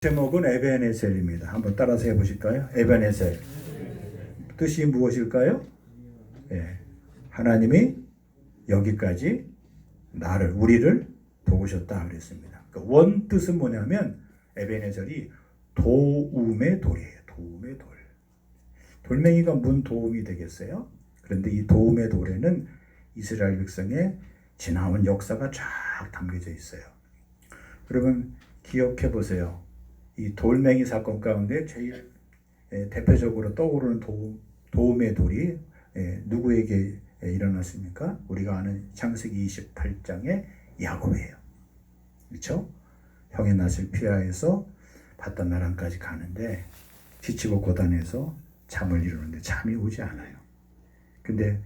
제목은 에벤에셀입니다. 한번 따라서 해보실까요? 에벤에셀. 뜻이 무엇일까요? 예, 하나님이 여기까지 우리를 도우셨다 그랬습니다. 그 원 뜻은 뭐냐면 에벤에셀이 도움의 돌이에요. 도움의 돌. 돌멩이가 뭔 도움이 되겠어요? 그런데 이 도움의 돌에는 이스라엘 백성의 지나온 역사가 쫙 담겨져 있어요. 여러분 기억해 보세요. 이 돌멩이 사건 가운데 제일 대표적으로 떠오르는 도움의 돌이 누구에게 일어났습니까? 우리가 아는 창세기 28장의 야곱이에요. 그렇죠? 형의 낯을 피하여서 바단 나란까지 가는데 지치고 고단해서 잠을 이루는데 잠이 오지 않아요. 근데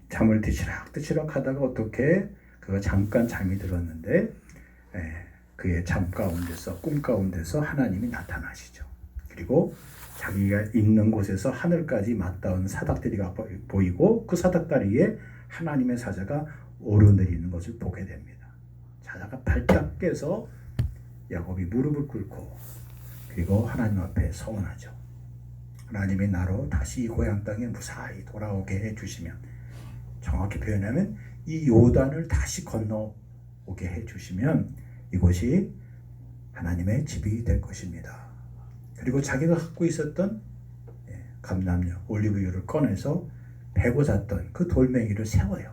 잠을 드시락 하다가 어떻게 그가 잠깐 잠이 들었는데 그의 꿈 가운데서 하나님이 나타나시죠. 그리고 자기가 있는 곳에서 하늘까지 맞닿은 사닥다리가 보이고 그 사닥다리에 하나님의 사자가 오르내리는 것을 보게 됩니다. 사자가 발딱 깨서 야곱이 무릎을 꿇고 그리고 하나님 앞에 서원하죠. 하나님이 나로 다시 고향 땅에 무사히 돌아오게 해주시면, 정확히 표현하면 이 요단을 다시 건너오게 해주시면 이곳이 하나님의 집이 될 것입니다. 그리고 자기가 갖고 있었던 감람유, 올리브유를 꺼내서 베고 잤던 그 돌멩이를 세워요.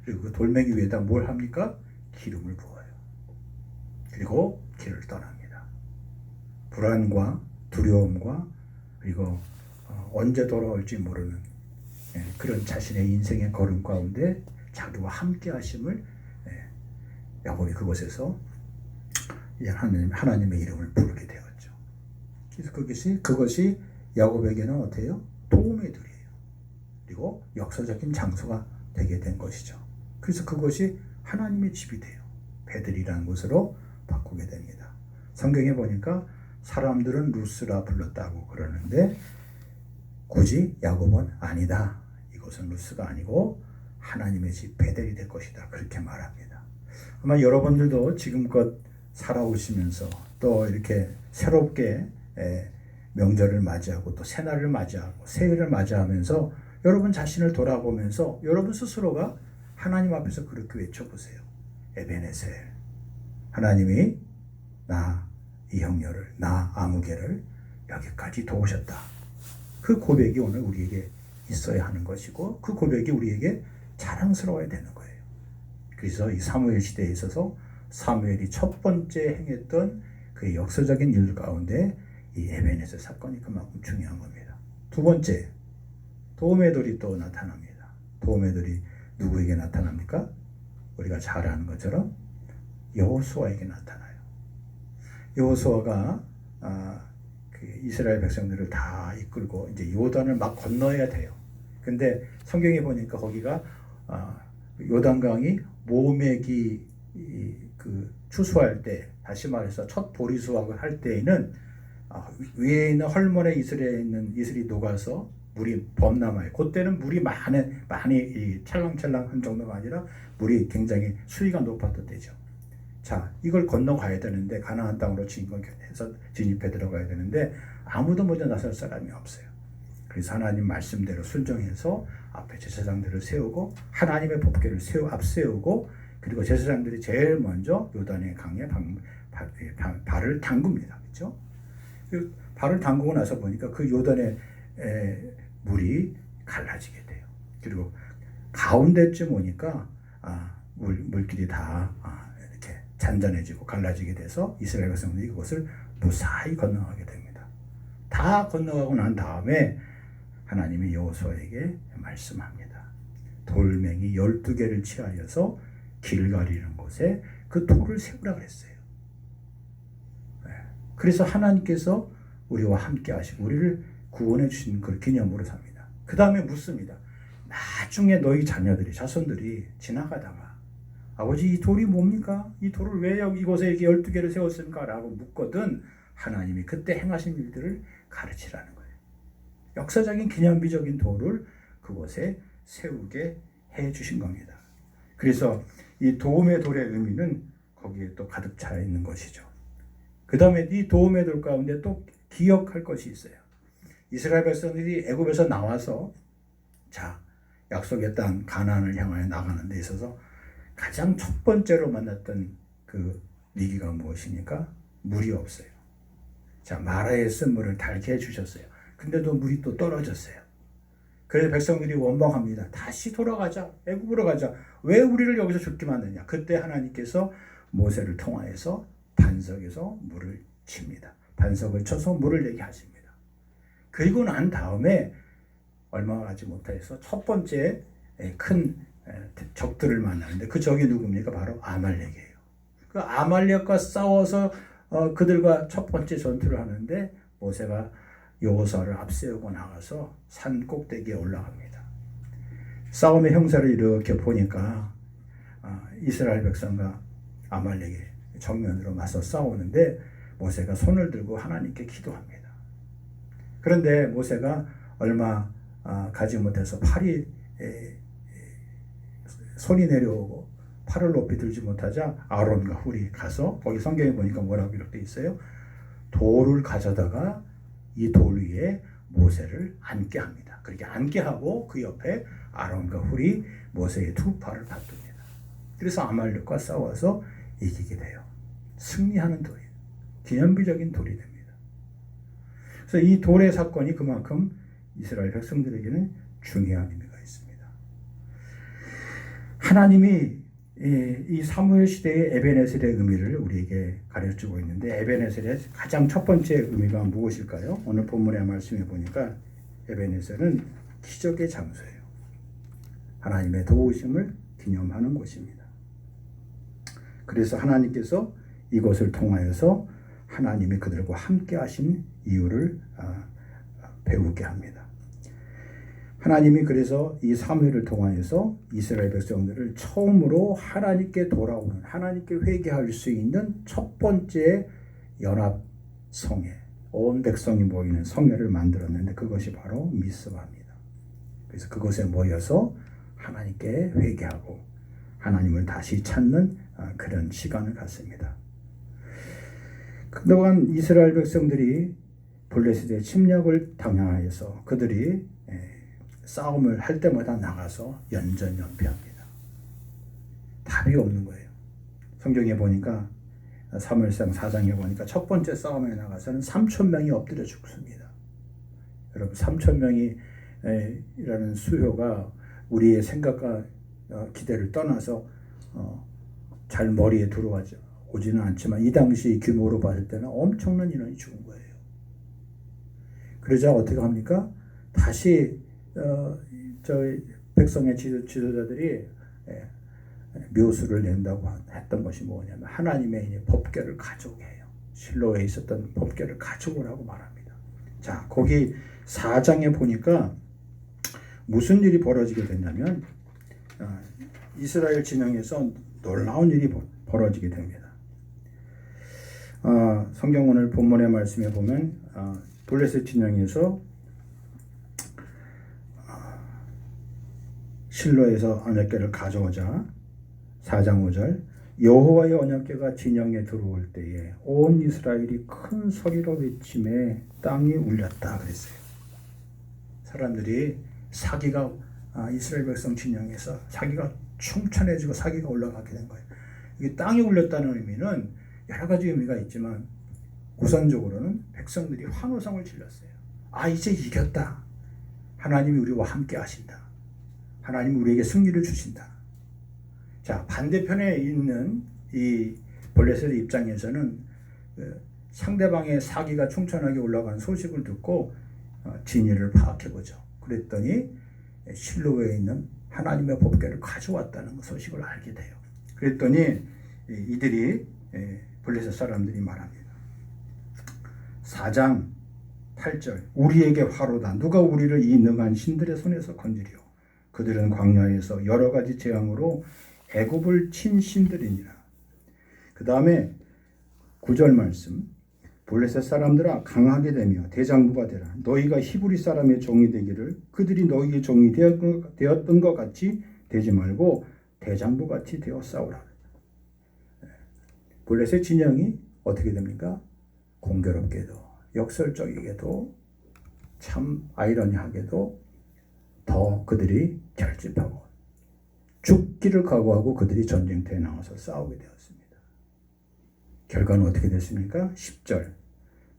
그리고 그 돌멩이 위에다 뭘 합니까? 기름을 부어요. 그리고 길을 떠납니다. 불안과 두려움과 그리고 언제 돌아올지 모르는 그런 자신의 인생의 걸음 가운데 자기와 함께 하심을 야곱이 그곳에서 하나님의 이름을 부르게 되었죠. 그래서 그것이 야곱에게는 어때요? 도움의 돌이에요. 그리고 역사적인 장소가 되게 된 것이죠. 그래서 그것이 하나님의 집이 돼요. 베들이라는 곳으로 바꾸게 됩니다. 성경에 보니까 사람들은 루스라 불렀다고 그러는데 굳이 야곱은 아니다. 이것은 루스가 아니고 하나님의 집 베델이 될 것이다. 그렇게 말합니다. 아마 여러분들도 지금껏 살아오시면서 또 이렇게 새롭게 명절을 맞이하고 또 새날을 맞이하고 새해를 맞이하면서 여러분 자신을 돌아보면서 여러분 스스로가 하나님 앞에서 그렇게 외쳐보세요. 에벤에셀, 하나님이 이 형녀를, 아무개를 여기까지 도우셨다. 그 고백이 오늘 우리에게 있어야 하는 것이고 그 고백이 우리에게 자랑스러워야 되는 거예요. 그래서 이 사무엘 시대에 있어서 사무엘이 첫 번째 행했던 그 역사적인 일 가운데 이 에벤에셀 사건이 그만큼 중요한 겁니다. 두 번째, 도움의 돌이 또 나타납니다. 도움의 돌이 누구에게 나타납니까? 우리가 잘 아는 것처럼 여호수아에게 나타나요. 여호수아가 그 이스라엘 백성들을 다 이끌고 이제 요단을 막 건너야 돼요. 근데 성경에 보니까 거기가 요단강이 모메기 그 추수할 때, 다시 말해서 첫 보리 수확을 할 때에는 위에 있는 헐몬에 이슬이 녹아서 물이 범람해요. 그때는 물이 많이 찰랑찰랑한 정도가 아니라 물이 굉장히 수위가 높았던 때죠. 자, 이걸 건너가야 되는데 가나안 땅으로 진입해서 들어가야 되는데 아무도 먼저 나설 사람이 없어요. 그래서 하나님 말씀대로 순종해서 앞에 제사장들을 세우고 하나님의 법궤를 앞세우고 그리고 제사장들이 제일 먼저 요단의 강에 발을 담굽니다. 그렇죠? 발을 담그고 나서 보니까 그 요단의 물이 갈라지게 돼요. 그리고 가운데쯤 오니까 물길이 다 이렇게 잔잔해지고 갈라지게 돼서 이스라엘 백성들이 그것을 무사히 건너가게 됩니다. 다 건너가고 난 다음에 하나님이 여호수아에게 말씀합니다. 돌멩이 12개를 취하여서 길 가리는 곳에 그 돌을 세우라 그랬어요. 그래서 하나님께서 우리와 함께 하시고 우리를 구원해 주신 그 기념으로 삽니다. 그 다음에 묻습니다. 나중에 너희 자손들이 지나가다가 아버지 이 돌이 뭡니까? 이 돌을 왜 이곳에 이렇게 12개를 세웠습니까? 라고 묻거든 하나님이 그때 행하신 일들을 가르치라는 거예요. 역사적인 기념비적인 돌을 그곳에 세우게 해 주신 겁니다. 그래서 이 도움의 돌의 의미는 거기에 또 가득 차 있는 것이죠. 그 다음에 이 도움의들 가운데 또 기억할 것이 있어요. 이스라엘 백성들이 애굽에서 나와서 자, 약속의 땅 가나안을 향하여 나가는 데 있어서 가장 첫 번째로 만났던 그 위기가 무엇입니까? 물이 없어요. 자, 마라의 쓴물을 달게 해주셨어요. 근데도 물이 또 떨어졌어요. 그래서 백성들이 원망합니다. 다시 돌아가자. 애굽으로 가자. 왜 우리를 여기서 죽게 만드냐. 그때 하나님께서 모세를 통하여서 반석에서 물을 칩니다. 반석을 쳐서 물을 내게 하십니다. 그리고 난 다음에 얼마 가지 못해서 첫 번째 큰 적들을 만나는데 그 적이 누굽니까? 바로 아말렉이에요. 그 아말렉과 싸워서 그들과 첫 번째 전투를 하는데 모세가 여호수아를 앞세우고 나가서 산 꼭대기에 올라갑니다. 싸움의 형사를 이렇게 보니까 이스라엘 백성과 아말렉이 정면으로 맞서 싸우는데 모세가 손을 들고 하나님께 기도합니다. 그런데 모세가 얼마 가지 못해서 팔이 손이 내려오고 팔을 높이 들지 못하자 아론과 훌이 가서 거기 성경에 보니까 뭐라고 기록되어 있어요? 돌을 가져다가 이 돌 위에 모세를 앉게 합니다. 그렇게 앉게 하고 그 옆에 아론과 훌이 모세의 두 팔을 받듭니다. 그래서 아말렉과 싸워서 이기게 돼요. 승리하는 돌이 기념비적인 돌이 됩니다. 그래서 이 돌의 사건이 그만큼 이스라엘 백성들에게는 중요한 의미가 있습니다. 하나님이 이 사무엘 시대의 에벤에셀의 의미를 우리에게 가르쳐주고 있는데 에벤에셀의 가장 첫 번째 의미가 무엇일까요? 오늘 본문의 말씀에 보니까 에벤에셀은 기적의 장소예요. 하나님의 도우심을 기념하는 곳입니다. 그래서 하나님께서 이곳을 통하여서 하나님이 그들과 함께 하신 이유를 배우게 합니다. 하나님이 그래서 이 사무엘을 통하여서 이스라엘 백성들을 처음으로 하나님께 돌아오는, 하나님께 회개할 수 있는 첫 번째 연합 성회, 온 백성이 모이는 성회를 만들었는데 그것이 바로 미스바입니다. 그래서 그곳에 모여서 하나님께 회개하고 하나님을 다시 찾는 그런 시간을 갖습니다. 그동안 이스라엘 백성들이 블레셋의 침략을 당하여서 그들이 싸움을 할 때마다 나가서 연전연패합니다. 답이 없는 거예요. 성경에 보니까 사무엘상 4장에 보니까 첫 번째 싸움에 나가서는 3,000명이 엎드려 죽습니다. 여러분 3,000명이 라는 수요가 우리의 생각과 기대를 떠나서 잘 머리에 들어오지는 않지만 이 당시 규모로 봤을 때는 엄청난 인원이 죽은 거예요. 그러자 어떻게 합니까? 다시 저희 백성의 지도자들이 묘수를 낸다고 했던 것이 뭐냐면 하나님의 법궤를 가져오게 해요. 실로에 있었던 법궤를 가져오라고 말합니다. 자, 거기 4장에 보니까 무슨 일이 벌어지게 됐냐면 이스라엘 진영에서 놀라운 일이 벌어지게 됩니다. 성경 오늘 본문의 말씀에 보면 블레셋 진영에서 실로에서 언약궤를 가져오자 4장 5절 여호와의 언약궤가 진영에 들어올 때에 온 이스라엘이 큰 소리로 외침에 땅이 울렸다 그랬어요. 사람들이 사기가 이스라엘 백성 진영에서 사기가 충천해지고 사기가 올라가게 된 거예요. 이게 땅이 울렸다는 의미는 여러 가지 의미가 있지만 우선적으로는 백성들이 환호성을 질렀어요. 이제 이겼다. 하나님이 우리와 함께 하신다. 하나님이 우리에게 승리를 주신다. 자, 반대편에 있는 이 블레셋의 입장에서는 상대방의 사기가 충천하게 올라간 소식을 듣고 진위를 파악해보죠. 그랬더니 실로에 있는 하나님의 법궤를 가져왔다는 소식을 알게 돼요. 그랬더니 이들이 블레셋 사람들이 말합니다. 4장 8절 우리에게 화로다. 누가 우리를 이 능한 신들의 손에서 건지리오. 그들은 광야에서 여러 가지 재앙으로 애굽을 친 신들이니라. 그 다음에 9절 말씀 블레셋 사람들아 강하게 되며 대장부가 되라. 너희가 히브리 사람의 종이 되기를 그들이 너희의 종이 되었던 것 같이 되지 말고 대장부같이 되어 싸우라. 블레셋 진영이 어떻게 됩니까? 공교롭게도 역설적이게도 참 아이러니하게도 더 그들이 결집하고 죽기를 각오하고 그들이 전쟁터에 나와서 싸우게 되었습니다. 결과는 어떻게 됐습니까? 10절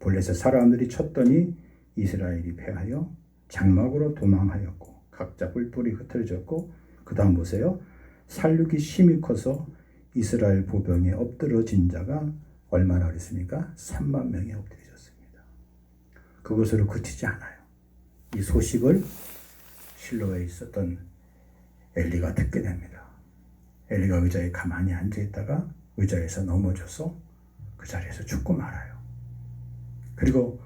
블레셋 사람들이 쳤더니 이스라엘이 패하여 장막으로 도망하였고 각자 뿔뿔이 흩어졌고 그 다음 보세요. 살육이 심히 커서 이스라엘 보병에 엎드러진 자가 얼마나 그랬습니까? 3만 명이 엎드려졌습니다. 그것으로 그치지 않아요. 이 소식을 실로에 있었던 엘리가 듣게 됩니다. 엘리가 의자에 가만히 앉아있다가 의자에서 넘어져서 그 자리에서 죽고 말아요. 그리고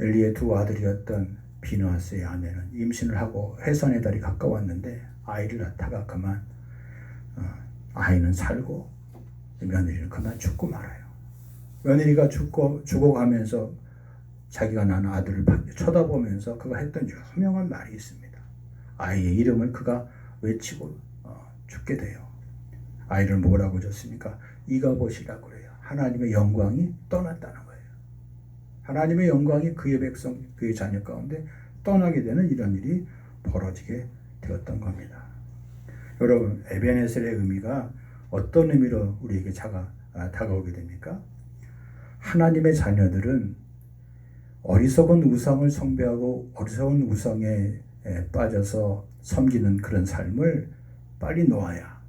엘리의 두 아들이었던 비느하스의 아내는 임신을 하고 해산의 달이 가까웠는데 아이를 낳다가 그만 아이는 살고 며느리는 그만 죽고 말아요. 며느리가 죽어가면서 자기가 낳은 아들을 쳐다보면서 그가 했던 유명한 말이 있습니다. 아이의 이름을 그가 외치고 죽게 돼요. 아이를 뭐라고 줬습니까? 이가봇이라고 그래요. 하나님의 영광이 떠났다는 거예요. 하나님의 영광이 그의 백성, 그의 자녀 가운데 떠나게 되는 이런 일이 벌어지게 되었던 겁니다. 여러분, 에베네셀의 의미가 어떤 의미로 우리에게 다가오게 됩니까? 하나님의 자녀들은 어리석은 우상을 숭배하고 어리석은 우상에 빠져서 섬기는 그런 삶을 빨리 놓아야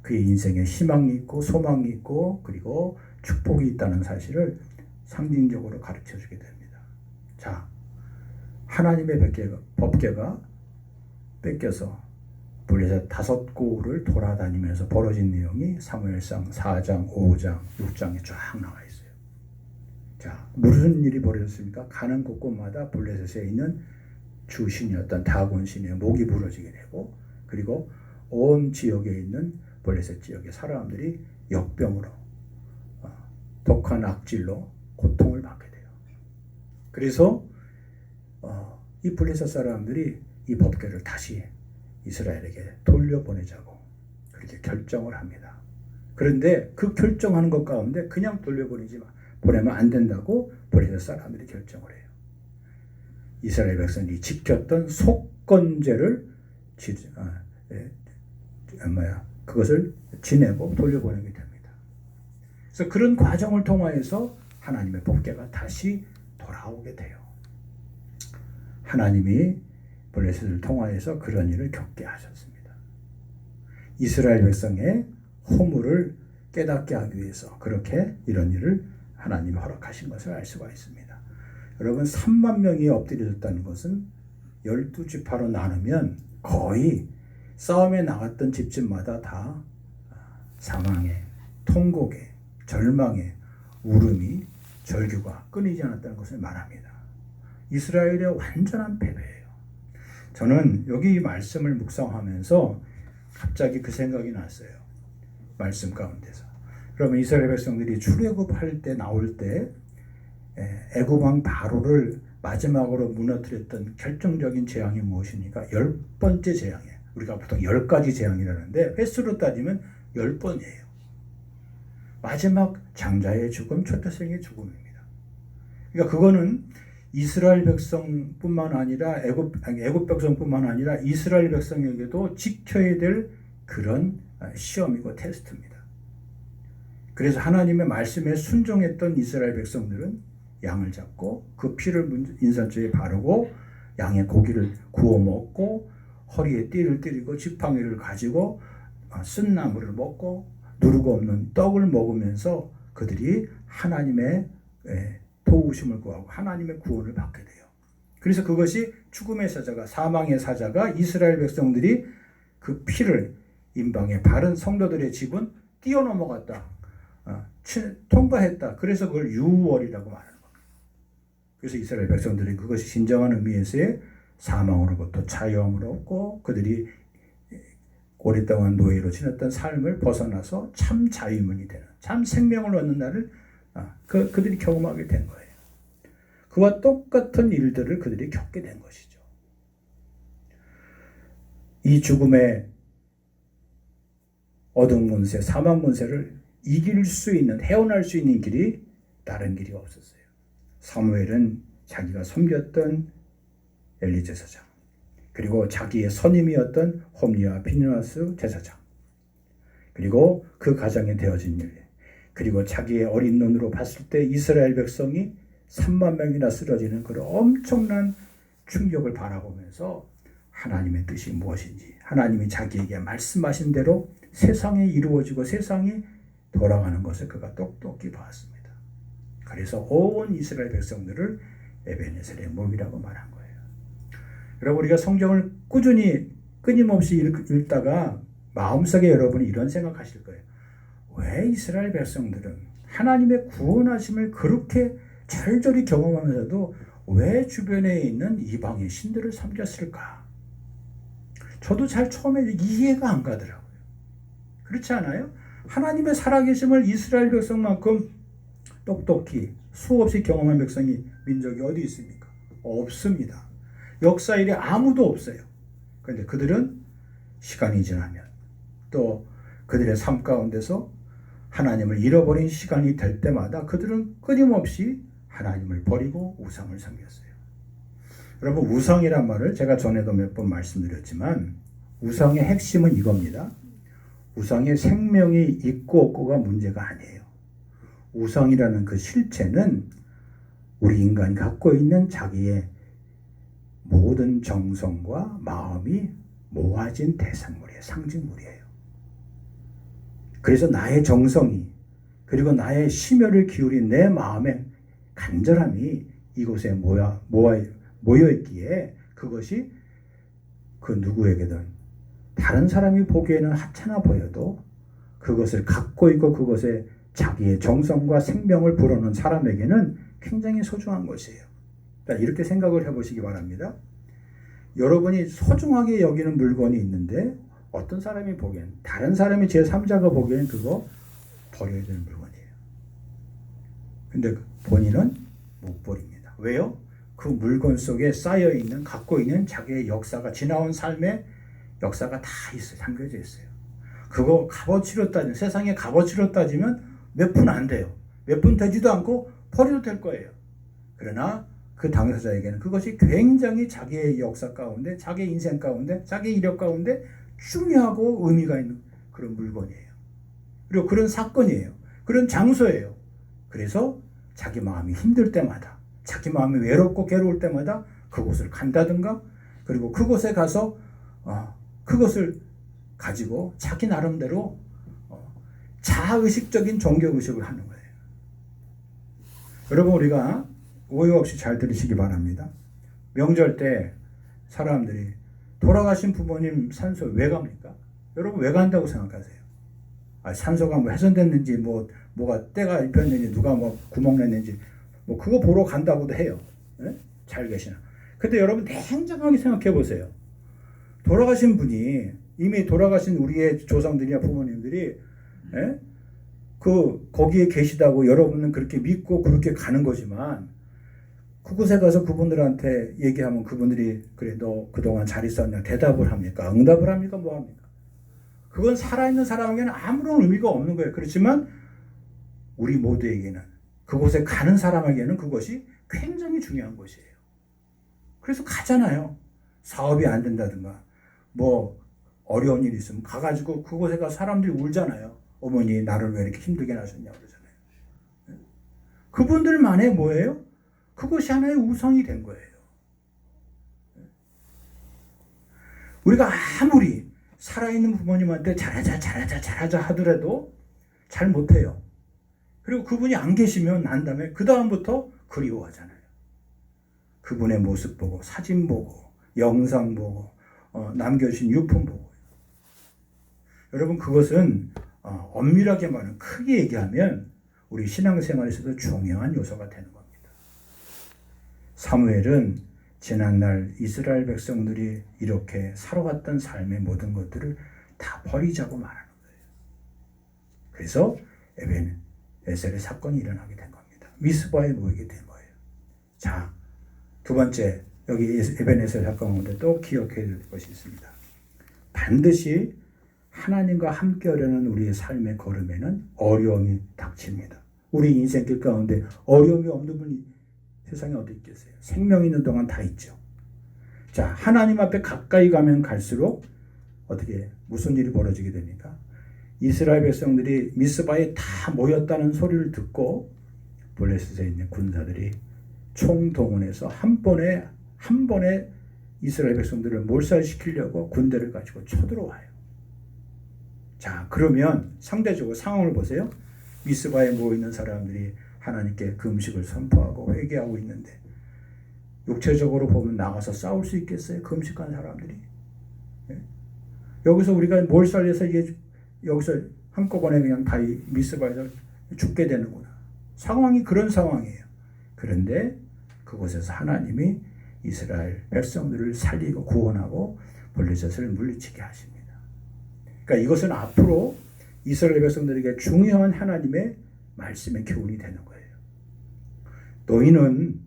그의 인생에 희망이 있고 소망이 있고 그리고 축복이 있다는 사실을 상징적으로 가르쳐 주게 됩니다. 자, 하나님의 법궤가 뺏겨서 블레셋 5고을을 돌아다니면서 벌어진 내용이 사무엘상 4장, 5장, 6장에 쫙 나와 있어요. 자, 무슨 일이 벌어졌습니까? 가는 곳곳마다 블레셋에 있는 주신이었던 다곤 신의 목이 부러지게 되고 그리고 온 지역에 있는 블레셋 지역의 사람들이 역병으로 독한 악질로 고통을 받게 돼요. 그래서 이 블레셋 사람들이 이 법궤를 다시 이스라엘에게 돌려보내자고 그렇게 결정을 합니다. 그런데 그 결정하는 것 가운데 그냥 보내면 안 된다고 블레셋 사람들이 결정을 해요. 이스라엘 백성이 지켰던 속건제를 그것을 지내고 돌려보내게 됩니다. 그래서 그런 과정을 통하여서 하나님의 법궤가 다시 돌아오게 돼요. 하나님이 블레셋을 통하여서 그런 일을 겪게 하셨습니다. 이스라엘 백성의 허물을 깨닫게 하기 위해서 그렇게 이런 일을 하나님이 허락하신 것을 알 수가 있습니다. 여러분, 3만 명이 엎드려졌다는 것은 12지파로 나누면 거의 싸움에 나갔던 집집마다 다 사망에, 통곡에, 절망에, 울음이, 절규가 끊이지 않았다는 것을 말합니다. 이스라엘의 완전한 패배예요. 저는 여기 이 말씀을 묵상하면서 갑자기 그 생각이 났어요. 말씀 가운데서. 그러면 이스라엘 백성들이 출애굽할 때 나올 때 애굽 왕 바로를 마지막으로 무너뜨렸던 결정적인 재앙이 무엇입니까? 10번째 재앙이에요. 우리가 보통 10가지 재앙이라는데 횟수로 따지면 10번이에요. 마지막 장자의 죽음, 초태생의 죽음입니다. 그러니까 그거는 이스라엘 백성뿐만 아니라 애굽 백성뿐만 아니라 이스라엘 백성에게도 지켜야 될 그런 시험이고 테스트입니다. 그래서 하나님의 말씀에 순종했던 이스라엘 백성들은 양을 잡고 그 피를 인산조에 바르고 양의 고기를 구워 먹고 허리에 띠를 띠리고 지팡이를 가지고 쓴 나무를 먹고 누르고 없는 떡을 먹으면서 그들이 하나님의 도우심을 구하고 하나님의 구원을 받게 돼요. 그래서 그것이 죽음의 사자가 사망의 사자가 이스라엘 백성들이 그 피를 임방에 바른 성도들의 집은 뛰어넘어갔다. 통과했다. 그래서 그걸 유월이라고 말하는 겁니다. 그래서 이스라엘 백성들이 그것이 진정한 의미에서의 사망으로부터 자유함을 얻고 그들이 오랫동안 노예로 지냈던 삶을 벗어나서 참 자유민이 되는 참 생명을 얻는 날을 그들이 경험하게 된 거예요. 그와 똑같은 일들을 그들이 겪게 된 것이죠. 이 죽음의 어둠 문세, 사망 문세를 이길 수 있는, 헤어날 수 있는 길이 다른 길이 없었어요. 사무엘은 자기가 섬겼던 엘리 제사장, 그리고 자기의 선임이었던 홈리와 피느하스 제사장, 그리고 그 가정에 되어진 일, 그리고 자기의 어린 눈으로 봤을 때 이스라엘 백성이 3만 명이나 쓰러지는 그런 엄청난 충격을 바라보면서 하나님의 뜻이 무엇인지, 하나님이 자기에게 말씀하신 대로 세상에 이루어지고 세상이 돌아가는 것을 그가 똑똑히 봤습니다. 그래서 온 이스라엘 백성들을 에벤에셀의 목이라고 말한 거예요. 여러분, 우리가 성경을 꾸준히 끊임없이 읽다가 마음속에 여러분이 이런 생각하실 거예요. 왜 이스라엘 백성들은 하나님의 구원하심을 그렇게 절절히 경험하면서도 왜 주변에 있는 이방의 신들을 섬겼을까? 저도 잘 처음에 이해가 안 가더라고요. 그렇지 않아요? 하나님의 살아계심을 이스라엘 백성만큼 똑똑히 수없이 경험한 백성이 민족이 어디 있습니까? 없습니다. 역사 일에 아무도 없어요. 그런데 그들은 시간이 지나면 또 그들의 삶 가운데서 하나님을 잃어버린 시간이 될 때마다 그들은 끊임없이 하나님을 버리고 우상을 섬겼어요. 여러분, 우상이란 말을 제가 전에도 몇 번 말씀드렸지만 우상의 핵심은 이겁니다. 우상의 생명이 있고 없고가 문제가 아니에요. 우상이라는 그 실체는 우리 인간이 갖고 있는 자기의 모든 정성과 마음이 모아진 대상물이에요. 상징물이에요. 그래서 나의 정성이, 그리고 나의 심혈을 기울인 내 마음의 간절함이 이곳에 모여있기에 그것이 그 누구에게든 다른 사람이 보기에는 하찮아 보여도 그것을 갖고 있고 그것에 자기의 정성과 생명을 불어넣은 사람에게는 굉장히 소중한 것이에요. 이렇게 생각을 해보시기 바랍니다. 여러분이 소중하게 여기는 물건이 있는데 어떤 사람이 보기엔, 다른 사람이 제3자가 보기엔 그거 버려야 되는 물건이에요. 근데 본인은 못 버립니다. 왜요? 그 물건 속에 쌓여있는, 갖고 있는 자기의 역사가, 지나온 삶의 역사가 다 있어요. 담겨져 있어요. 그거 값어치로 따지면, 세상에 값어치로 따지면 몇 푼 안 돼요. 몇 푼 되지도 않고 버려도 될 거예요. 그러나 그 당사자에게는 그것이 굉장히 자기의 역사 가운데, 자기의 인생 가운데, 자기의 이력 가운데 중요하고 의미가 있는 그런 물건이에요. 그리고 그런 사건이에요. 그런 장소예요. 그래서 자기 마음이 힘들 때마다, 자기 마음이 외롭고 괴로울 때마다 그곳을 간다든가, 그리고 그곳에 가서 그것을 가지고 자기 나름대로 자의식적인 종교의식을 하는 거예요. 여러분, 우리가 오해 없이 잘 들으시기 바랍니다. 명절 때 사람들이 돌아가신 부모님 산소 왜 갑니까? 여러분, 왜 간다고 생각하세요? 산소가 뭐 훼손됐는지, 뭐가 때가 입혔는지, 누가 뭐 구멍 냈는지, 그거 보러 간다고도 해요. 네? 잘 계시나. 근데 여러분, 냉정하게 생각해 보세요. 돌아가신 분이, 이미 돌아가신 우리의 조상들이나 부모님들이, 네? 거기에 계시다고 여러분은 그렇게 믿고 그렇게 가는 거지만, 그곳에 가서 그분들한테 얘기하면 그분들이, 그래, 너 그동안 잘 있었냐? 대답을 합니까? 응답을 합니까? 뭐 합니까? 그건 살아있는 사람에게는 아무런 의미가 없는 거예요. 그렇지만 우리 모두에게는, 그곳에 가는 사람에게는 그것이 굉장히 중요한 것이에요. 그래서 가잖아요. 사업이 안 된다든가 뭐 어려운 일이 있으면 가가지고 그곳에 가서 사람들이 울잖아요. 어머니 나를 왜 이렇게 힘들게 하셨냐고 그러잖아요. 그분들만의 뭐예요? 그것이 하나의 우상이 된 거예요. 우리가 아무리 살아있는 부모님한테 잘하자 하더라도 잘 못해요. 그리고 그분이 안 계시면 난 다음에 그 다음부터 그리워하잖아요. 그분의 모습 보고, 사진 보고, 영상 보고, 남겨주신 유품 보고. 여러분, 그것은 엄밀하게 말하면, 크게 얘기하면 우리 신앙생활에서도 중요한 요소가 되는 겁니다. 사무엘은 지난날 이스라엘 백성들이 이렇게 살아왔던 삶의 모든 것들을 다 버리자고 말하는 거예요. 그래서 에벤에셀의 사건이 일어나게 된 겁니다. 미스바에 모이게 된 거예요. 자, 두 번째, 여기 에벤에셀 사건 가운데 또 기억해야 될 것이 있습니다. 반드시 하나님과 함께 하려는 우리의 삶의 걸음에는 어려움이 닥칩니다. 우리 인생길 가운데 어려움이 없는 분이 세상에 어디 있겠어요? 생명 있는 동안 다 있죠. 자, 하나님 앞에 가까이 가면 갈수록 어떻게 무슨 일이 벌어지게 됩니까? 이스라엘 백성들이 미스바에 다 모였다는 소리를 듣고 블레셋에 있는 군사들이 총동원해서 한 번에 이스라엘 백성들을 몰살시키려고 군대를 가지고 쳐들어와요. 자, 그러면 상대적으로 상황을 보세요. 미스바에 모여있는 사람들이 하나님께 그 음식을 선포하고 회개하고 있는데 육체적으로 보면 나가서 싸울 수 있겠어요? 금식한 사람들이. 예? 여기서 우리가 몰살해서 여기서 한꺼번에 그냥 다 미스바에서 죽게 되는구나. 상황이 그런 상황이에요. 그런데 그곳에서 하나님이 이스라엘 백성들을 살리고 구원하고 블레셋을 물리치게 하십니다. 그러니까 이것은 앞으로 이스라엘 백성들에게 중요한 하나님의 말씀의 교훈이 되는 거예요. 너희는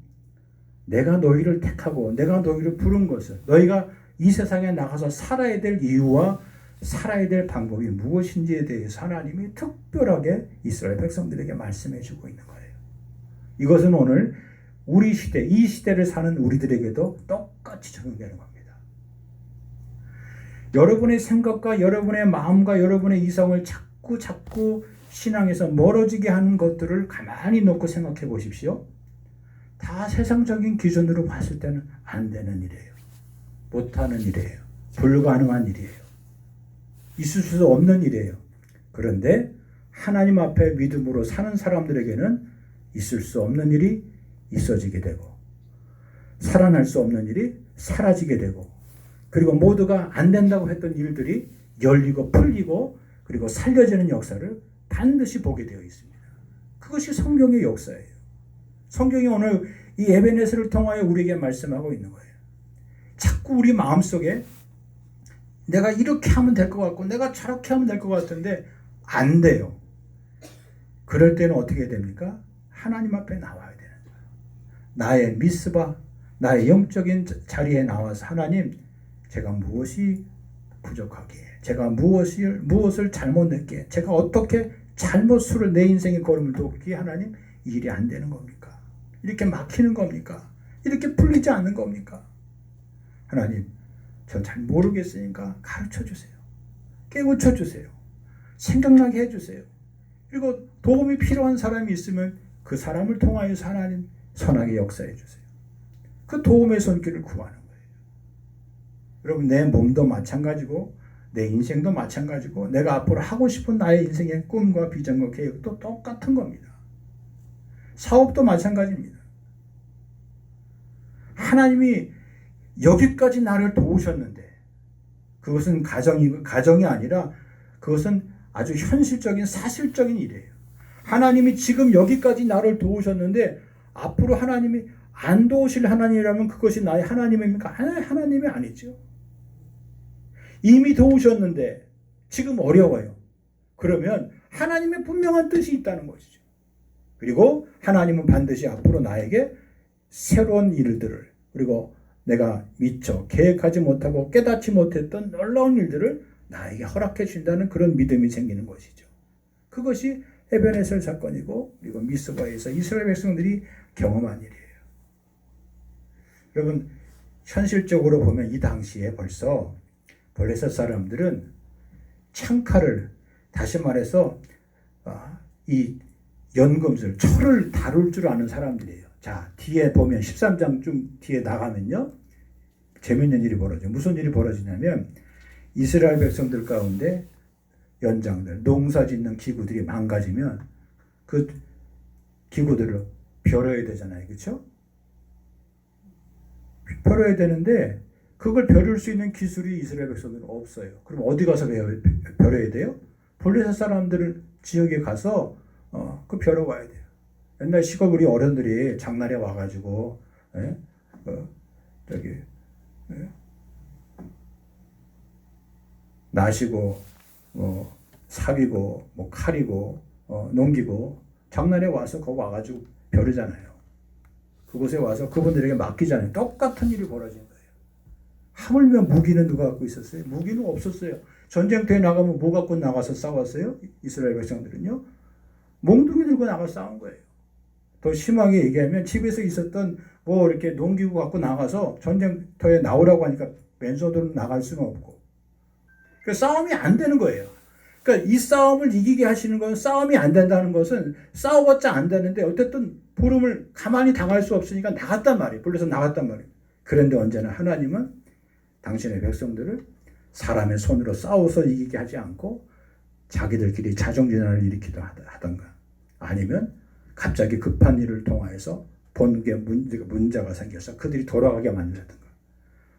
내가 너희를 택하고 내가 너희를 부른 것을 너희가 이 세상에 나가서 살아야 될 이유와 살아야 될 방법이 무엇인지에 대해서 하나님이 특별하게 이스라엘 백성들에게 말씀해 주고 있는 거예요. 이것은 오늘 우리 시대, 이 시대를 사는 우리들에게도 똑같이 적용되는 겁니다. 여러분의 생각과 여러분의 마음과 여러분의 이성을 자꾸 신앙에서 멀어지게 하는 것들을 가만히 놓고 생각해 보십시오. 다 세상적인 기준으로 봤을 때는 안 되는 일이에요. 못하는 일이에요. 불가능한 일이에요. 있을 수 없는 일이에요. 그런데 하나님 앞에 믿음으로 사는 사람들에게는 있을 수 없는 일이 있어지게 되고 살아날 수 없는 일이 사라지게 되고 그리고 모두가 안 된다고 했던 일들이 열리고 풀리고 그리고 살려지는 역사를 반드시 보게 되어 있습니다. 그것이 성경의 역사예요. 성경이 오늘 이 에베네스를 통하여 우리에게 말씀하고 있는 거예요. 자꾸 우리 마음속에 내가 이렇게 하면 될 것 같고 내가 저렇게 하면 될 것 같은데 안 돼요. 그럴 때는 어떻게 됩니까? 하나님 앞에 나와야 되는 거예요. 나의 미스바, 나의 영적인 자리에 나와서 하나님, 제가 무엇이 부족하기에, 제가 무엇을 잘못 냈기에, 제가 어떻게 잘못 수를 내 인생의 걸음을 돕기에 하나님 이 일이 안 되는 겁니까? 이렇게 막히는 겁니까? 이렇게 풀리지 않는 겁니까? 하나님, 저 잘 모르겠으니까 가르쳐 주세요. 깨우쳐 주세요. 생각나게 해주세요. 그리고 도움이 필요한 사람이 있으면 그 사람을 통하여서 하나님 선하게 역사해 주세요. 그 도움의 손길을 구하는 거예요. 여러분, 내 몸도 마찬가지고 내 인생도 마찬가지고 내가 앞으로 하고 싶은 나의 인생의 꿈과 비전과 계획도 똑같은 겁니다. 사업도 마찬가지입니다. 하나님이 여기까지 나를 도우셨는데 그것은 가정이 아니라 그것은 아주 현실적인 사실적인 일이에요. 하나님이 지금 여기까지 나를 도우셨는데 앞으로 하나님이 안 도우실 하나님이라면 그것이 나의 하나님입니까? 하나님이 아니죠. 이미 도우셨는데 지금 어려워요. 그러면 하나님의 분명한 뜻이 있다는 것이죠. 그리고 하나님은 반드시 앞으로 나에게 새로운 일들을 그리고 내가 미처 계획하지 못하고 깨닫지 못했던 놀라운 일들을 나에게 허락해 준다는 그런 믿음이 생기는 것이죠. 그것이 에베네셀 사건이고 그리고 미스바에서 이스라엘 백성들이 경험한 일이에요. 여러분, 현실적으로 보면 이 당시에 벌써 블레셋 사람들은 창칼을, 다시 말해서 이 연금술, 철을 다룰 줄 아는 사람들이에요. 자, 뒤에 보면 13장 좀 뒤에 나가면요, 재밌는 일이 벌어져요. 무슨 일이 벌어지냐면 이스라엘 백성들 가운데 연장들, 농사 짓는 기구들이 망가지면 그 기구들을 벼려야 되잖아요. 그렇죠? 벼려야 되는데 그걸 벼를 수 있는 기술이 이스라엘 백성들은 없어요. 그럼 어디 가서 벼려야 돼요? 블레셋 사람들 지역에 가서 그 벼러 와야 돼요. 옛날 시골 우리 어른들이 장날에 와가지고 나시고 삽이고 칼이고 농기고 장날에 와서 거기 와가지고 벼르잖아요. 그곳에 와서 그분들에게 맡기잖아요. 똑같은 일이 벌어진 거예요. 하물며 무기는 누가 갖고 있었어요? 무기는 없었어요. 전쟁터에 나가면 뭐 갖고 나가서 싸웠어요? 이스라엘 백성들은요. 몽둥이 들고 나가 싸운 거예요. 더 심하게 얘기하면 집에서 있었던 뭐 이렇게 농기구 갖고 나가서 전쟁터에 나오라고 하니까 맨손으로 나갈 수는 없고. 그 싸움이 안 되는 거예요. 그러니까 이 싸움을 이기게 하시는 건 싸움이 안 된다는 것은 싸워봤자 안 되는데 어쨌든 부름을 가만히 당할 수 없으니까 나갔단 말이에요. 불러서 나갔단 말이에요. 그런데 언제나 하나님은 당신의 백성들을 사람의 손으로 싸워서 이기게 하지 않고 자기들끼리 자정진환을 일으키도 하던가 아니면 갑자기 급한 일을 통하여서 본국에 문제가 생겨서 그들이 돌아가게 만들던가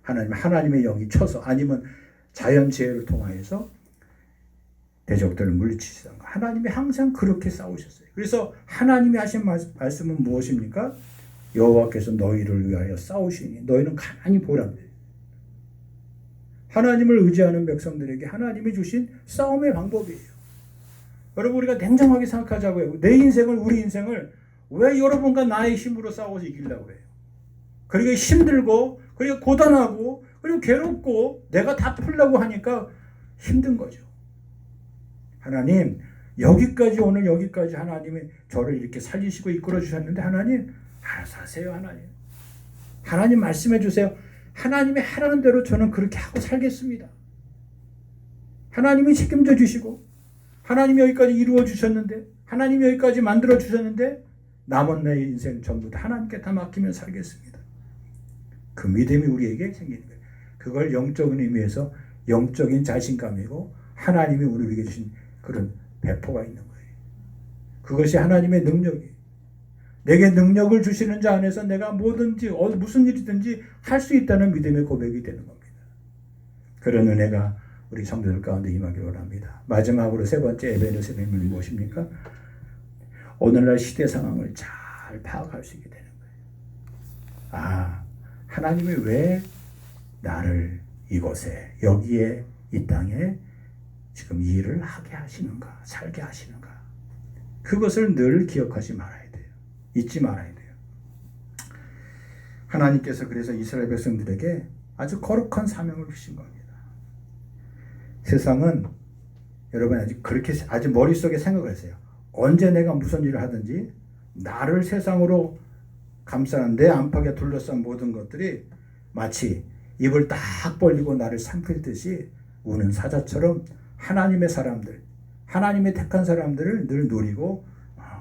하나님의 영이 쳐서 아니면 자연재해를 통하여서 대적들을 물리치시던가 하나님이 항상 그렇게 싸우셨어요. 그래서 하나님이 하신 말씀은 무엇입니까? 여호와께서 너희를 위하여 싸우시니 너희는 가만히 보라는 거예요. 하나님을 의지하는 백성들에게 하나님이 주신 싸움의 방법이에요. 여러분 우리가 냉정하게 생각하자고요. 내 인생을 우리 인생을 왜 여러분과 나의 힘으로 싸워서 이기려고 해요. 그리고 힘들고 그리고 고단하고 그리고 괴롭고 내가 다 풀려고 하니까 힘든 거죠. 하나님 여기까지 오늘 여기까지 하나님이 저를 이렇게 살리시고 이끌어 주셨는데 하나님 알아서 하세요. 하나님 말씀해 주세요. 하나님이 하라는 대로 저는 그렇게 하고 살겠습니다. 하나님이 책임져 주시고 하나님이 여기까지 이루어 주셨는데 하나님이 여기까지 만들어 주셨는데 남은 내 인생 전부 다 하나님께 다 맡기며 살겠습니다. 그 믿음이 우리에게 생기는 거예요. 그걸 영적인 의미에서 영적인 자신감이고 하나님이 우리에게 주신 그런 배포가 있는 거예요. 그것이 하나님의 능력이에요. 내게 능력을 주시는 자 안에서 내가 뭐든지 무슨 일이든지 할 수 있다는 믿음의 고백이 되는 겁니다. 그런 은혜가 우리 성도들 가운데 임하기를 원합니다. 마지막으로 세 번째 에베네셀 힘은 무엇입니까? 오늘날 시대 상황을 잘 파악할 수 있게 되는 거예요. 하나님이 왜 나를 이곳에 여기에 이 땅에 지금 이 일을 하게 하시는가 살게 하시는가 그것을 늘 기억하지 말아야 돼요. 잊지 말아야 돼요. 하나님께서 그래서 이스라엘 백성들에게 아주 거룩한 사명을 주신 겁니다. 세상은 여러분 아주 머릿속에 생각을 하세요. 언제 내가 무슨 일을 하든지 나를 세상으로 감싸는 내 안팎에 둘러싼 모든 것들이 마치 입을 딱 벌리고 나를 삼킬 듯이 우는 사자처럼 하나님의 사람들, 하나님의 택한 사람들을 늘 노리고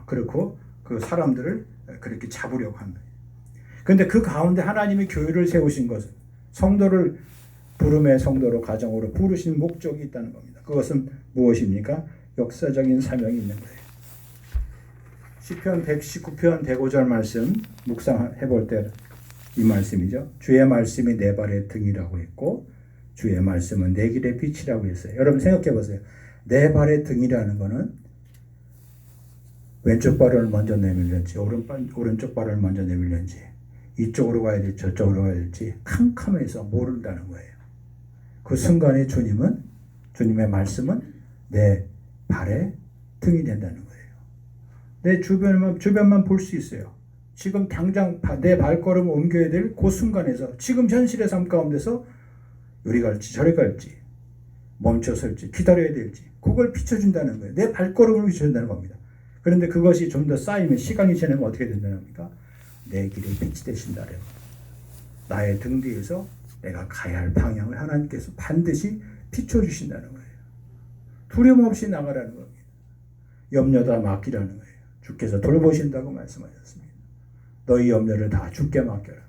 그렇고 그 사람들을 그렇게 잡으려고 합니다. 그런데 그 가운데 하나님이 교회를 세우신 것은 성도를 부름의 성도로 가정으로 부르신 목적이 있다는 겁니다. 그것은 무엇입니까? 역사적인 사명이 있는 거예요. 시편 119편 105절 말씀 묵상해 볼 때 이 말씀이죠. 주의 말씀이 내 발의 등이라고 했고 주의 말씀은 내 길의 빛이라고 했어요. 여러분 생각해 보세요. 내 발의 등이라는 거는 왼쪽 발을 먼저 내밀는지 오른쪽 발을 먼저 내밀는지 이쪽으로 가야 될지 저쪽으로 가야 될지 캄캄해서 모른다는 거예요. 그 순간에 주님의 말씀은 내 발의 등이 된다는 거예요. 내 주변만 볼 수 있어요. 지금 당장 내 발걸음을 옮겨야 될 그 순간에서 지금 현실의 삶 가운데서 요리 갈지 저리 갈지 멈춰설지 기다려야 될지 그걸 비춰준다는 거예요. 내 발걸음을 비춰준다는 겁니다. 그런데 그것이 좀 더 쌓이면 시간이 지나면 어떻게 된다는 겁니까? 내 길에 빛이 되신다는 겁니다. 나의 등 뒤에서 내가 가야 할 방향을 하나님께서 반드시 비춰주신다는 거예요. 두려움 없이 나가라는 겁니다. 염려다 맡기라는 거예요. 주께서 돌보신다고 말씀하셨습니다. 너희 염려를 다 주께 맡겨라.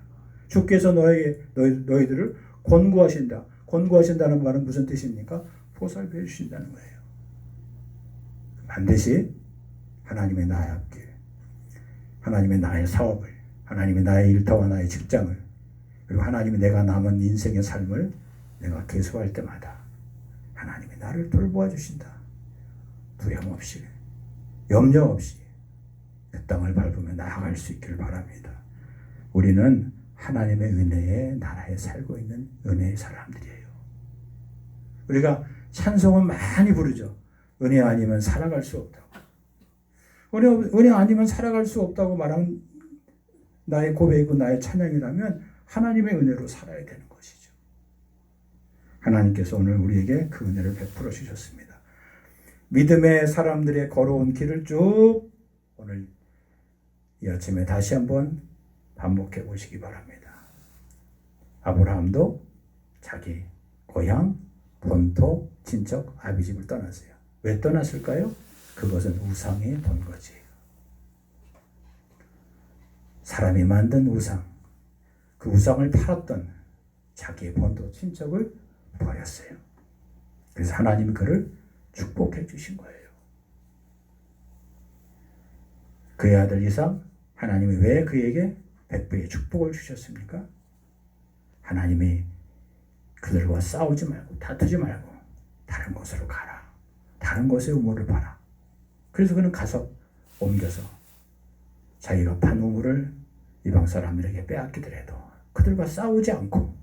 주께서 너희들을 권고하신다. 권고하신다는 말은 무슨 뜻입니까? 보살펴 주신다는 거예요. 반드시 하나님의 나의 앞길, 하나님의 나의 사업을, 하나님의 나의 일터와 나의 직장을, 그리고 하나님이 내가 남은 인생의 삶을 내가 계속할 때마다 하나님이 나를 돌보아 주신다. 두려움 없이, 염려 없이 그 땅을 밟으며 나아갈 수 있기를 바랍니다. 우리는 하나님의 은혜의 나라에 살고 있는 은혜의 사람들이에요. 우리가 찬송은 많이 부르죠. 은혜 아니면 살아갈 수 없다고. 은혜 아니면 살아갈 수 없다고 말한 나의 고백이고 나의 찬양이라면 하나님의 은혜로 살아야 되는 것이죠. 하나님께서 오늘 우리에게 그 은혜를 베풀어 주셨습니다. 믿음의 사람들의 걸어온 길을 쭉 오늘 이 아침에 다시 한번 반복해 보시기 바랍니다. 아브라함도 자기 고향, 본토, 친척, 아비집을 떠났어요. 왜 떠났을까요? 그것은 우상의 본거지예요. 사람이 만든 우상, 그 우상을 팔았던 자기의 본토, 친척을 버렸어요. 그래서 하나님이 그를 축복해 주신 거예요. 그의 아들 이삭, 하나님이 왜 그에게 100배의 축복을 주셨습니까? 하나님이 그들과 싸우지 말고 다투지 말고 다른 곳으로 가라. 다른 곳에 우물을 파라. 그래서 그는 가서 옮겨서 자기가 판 우물을 이방 사람들에게 빼앗기더라도 그들과 싸우지 않고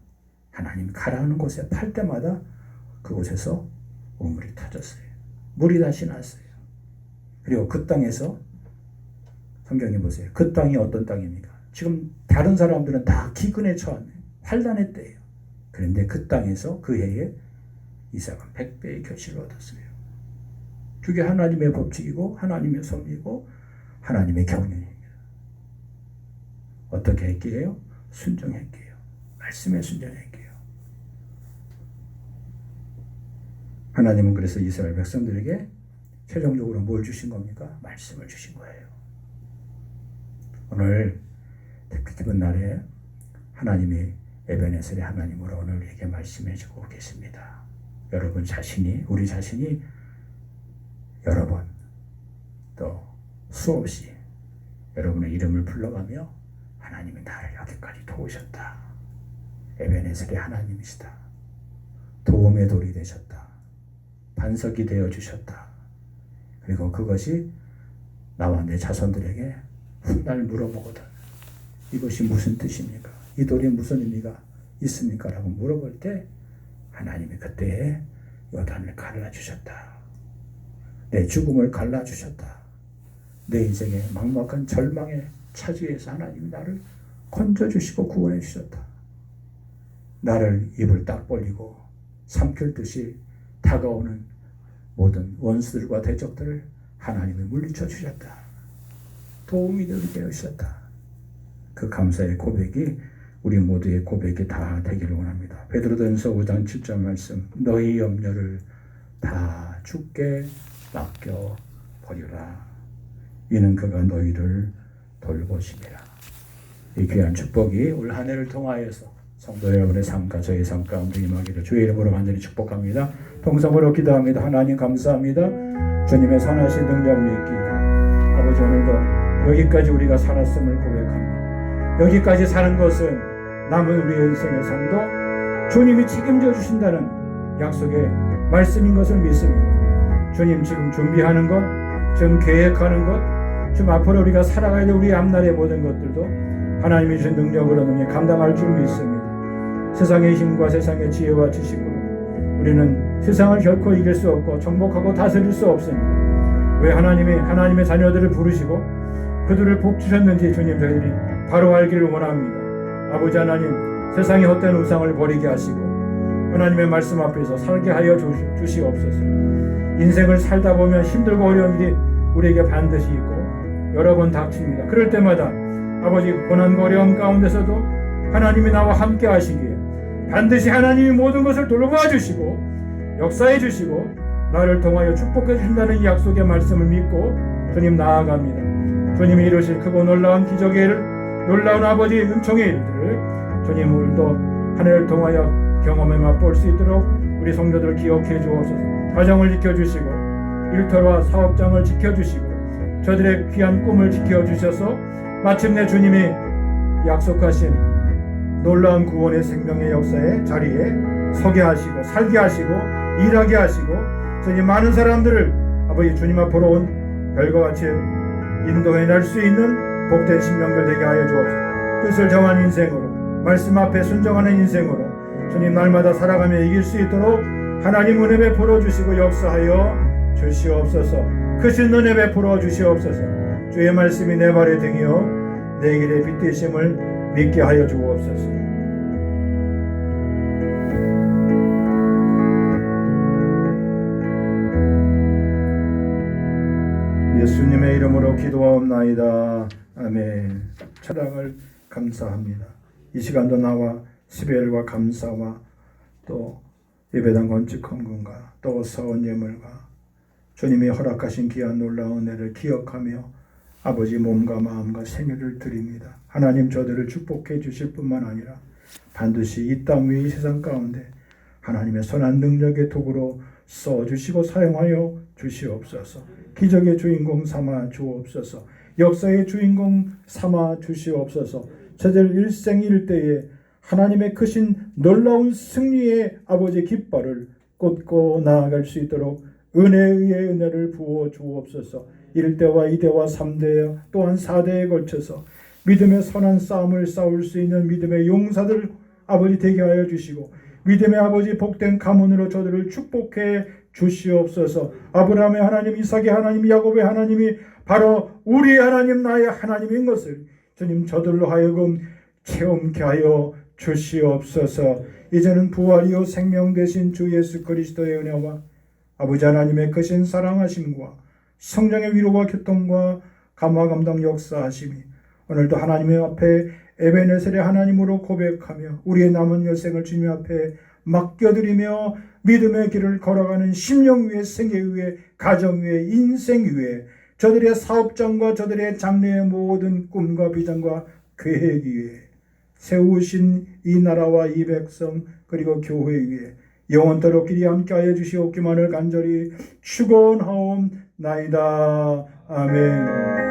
하나님이 가라는 곳에 팔 때마다 그곳에서 우물이 터졌어요. 물이 다시 났어요. 그리고 그 땅에서 성경에 보세요. 그 땅이 어떤 땅입니까? 지금 다른 사람들은 다 기근에 처한 환난의 때예요. 그런데 그 땅에서 그 해에 이삭은 100배의 결실을 얻었어요. 그게 하나님의 법칙이고 하나님의 섭리고 하나님의 경륜입니다. 어떻게 했기에요? 순종했기에요. 말씀에 순종했기에요. 하나님은 그래서 이스라엘 백성들에게 최종적으로 뭘 주신 겁니까? 말씀을 주신 거예요. 오늘 특히 기쁜 날에 하나님이 에베네셀의 하나님으로 오늘 우리에게 말씀해 주고 계십니다. 여러분 자신이, 우리 자신이 여러 번 또 수없이 여러분의 이름을 불러가며 하나님이 나를 여기까지 도우셨다. 에베네셀의 하나님이시다. 도움의 돌이 되셨다. 반석이 되어 주셨다. 그리고 그것이 나와 내 자손들에게 훗날 물어보거든. 이것이 무슨 뜻입니까? 이 돌이 무슨 의미가 있습니까? 라고 물어볼 때 하나님이 그때에 요단을 갈라주셨다. 내 죽음을 갈라주셨다. 내 인생의 막막한 절망의 차지에서 하나님이 나를 건져주시고 구원해 주셨다. 나를 입을 딱 벌리고 삼킬 듯이 다가오는 모든 원수들과 대적들을 하나님이 물리쳐 주셨다. 도움이 되게 하셨다. 그 감사의 고백이 우리 모두의 고백이 다 되기를 원합니다. 베드로전서 5장 7절 말씀, 너희 염려를 다 주께 맡겨 버리라. 이는 그가 너희를 돌보심이라. 이 귀한 축복이 올 한 해를 통하여서 성도 여러분의 삶과 저의 삶 가운데 임하기를 주의 이름으로 간절히 축복합니다. 통성으로 기도합니다. 하나님 감사합니다. 주님의 선하신 능력 믿기고 아버지 오늘도 여기까지 우리가 살았음을 고백합니다. 여기까지 사는 것은 남은 우리의 인생의 삶도 주님이 책임져 주신다는 약속의 말씀인 것을 믿습니다. 주님 지금 준비하는 것, 지금 계획하는 것, 지금 앞으로 우리가 살아가야 될 우리 앞날의 모든 것들도 하나님이 주신 능력으로 능히 감당할 줄 믿습니다. 세상의 힘과 세상의 지혜와 지식으로 우리는 세상을 결코 이길 수 없고 정복하고 다스릴 수 없습니다. 왜 하나님이 하나님의 자녀들을 부르시고 그들을 복 주셨는지 주님 저희들이 바로 알기를 원합니다. 아버지 하나님, 세상의 헛된 우상을 버리게 하시고 하나님의 말씀 앞에서 살게 하여 주시옵소서. 인생을 살다 보면 힘들고 어려운 일이 우리에게 반드시 있고 여러 번 닥칩니다. 그럴 때마다 아버지 고난과 어려움 가운데서도 하나님이 나와 함께 하시기에 반드시 하나님이 모든 것을 돌보아 주시고 역사해 주시고 나를 통하여 축복해 주신다는 이 약속의 말씀을 믿고 주님 나아갑니다. 주님이 이루실 크고 놀라운 기적의 일을, 놀라운 아버지의 은총의 일들을 주님 오늘도 한 해를 통하여 경험에 맛볼 수 있도록 우리 성도들 기억해 주옵소서. 가정을 지켜주시고 일터와 사업장을 지켜주시고 저들의 귀한 꿈을 지켜주셔서 마침내 주님이 약속하신 놀라운 구원의 생명의 역사의 자리에 서게 하시고 살게 하시고 일하게 하시고 주님 많은 사람들을 아버지 주님 앞으로 온 별과 같이 인도해 낼 수 있는 복된 신명들 되게 하여 주옵소서. 뜻을 정한 인생으로 말씀 앞에 순종하는 인생으로 주님 날마다 살아가며 이길 수 있도록 하나님 은혜 베풀어 주시고 역사하여 주시옵소서. 크신 은혜 베풀어 주시옵소서. 주의 말씀이 내 발의 등이요 내 길의 빛 되심을 믿게 하여 주옵소서. 예수님의 이름으로 기도하옵나이다. 아멘. 찬양을 감사합니다. 이 시간도 나와 시베엘과 감사와 또 예배당 건축 헌금과 또 서원 예물과 주님이 허락하신 귀한 놀라운 은혜를 기억하며 아버지 몸과 마음과 생애를 드립니다. 하나님 저들을 축복해 주실 뿐만 아니라 반드시 이 땅 위의 세상 가운데 하나님의 선한 능력의 도구로 써주시고 사용하여 주시옵소서. 기적의 주인공 삼아 주옵소서. 역사의 주인공 삼아 주시옵소서. 저들 일생일대에 하나님의 크신 놀라운 승리의 아버지 깃발을 꽂고 나아갈 수 있도록 은혜의 은혜를 부어 주옵소서. 1대와 2대와 3대 또한 4대에 걸쳐서 믿음의 선한 싸움을 싸울 수 있는 믿음의 용사들 아버지 되게 하여 주시고 믿음의 아버지 복된 가문으로 저들을 축복해 주시옵소서. 아브라함의 하나님, 이삭의 하나님, 야곱의 하나님이 바로 우리의 하나님, 나의 하나님인 것을 주님 저들로 하여금 체험케 하여 주시옵소서. 이제는 부활이요 생명 되신 주 예수 그리스도의 은혜와 아버지 하나님의 크신 사랑하심과 성령의 위로와 교통과 감화 감당 역사하심이 오늘도 하나님의 앞에 에베네셀의 하나님으로 고백하며 우리의 남은 여생을 주님 앞에 맡겨드리며 믿음의 길을 걸어가는 심령 위에 생애 위에 가정 위에 인생 위에 저들의 사업장과 저들의 장래의 모든 꿈과 비전과 계획 위에 세우신 이 나라와 이 백성 그리고 교회 위에 영원토록 길이 함께하여 주시옵기만을 간절히 축원하옵나이다. 아멘.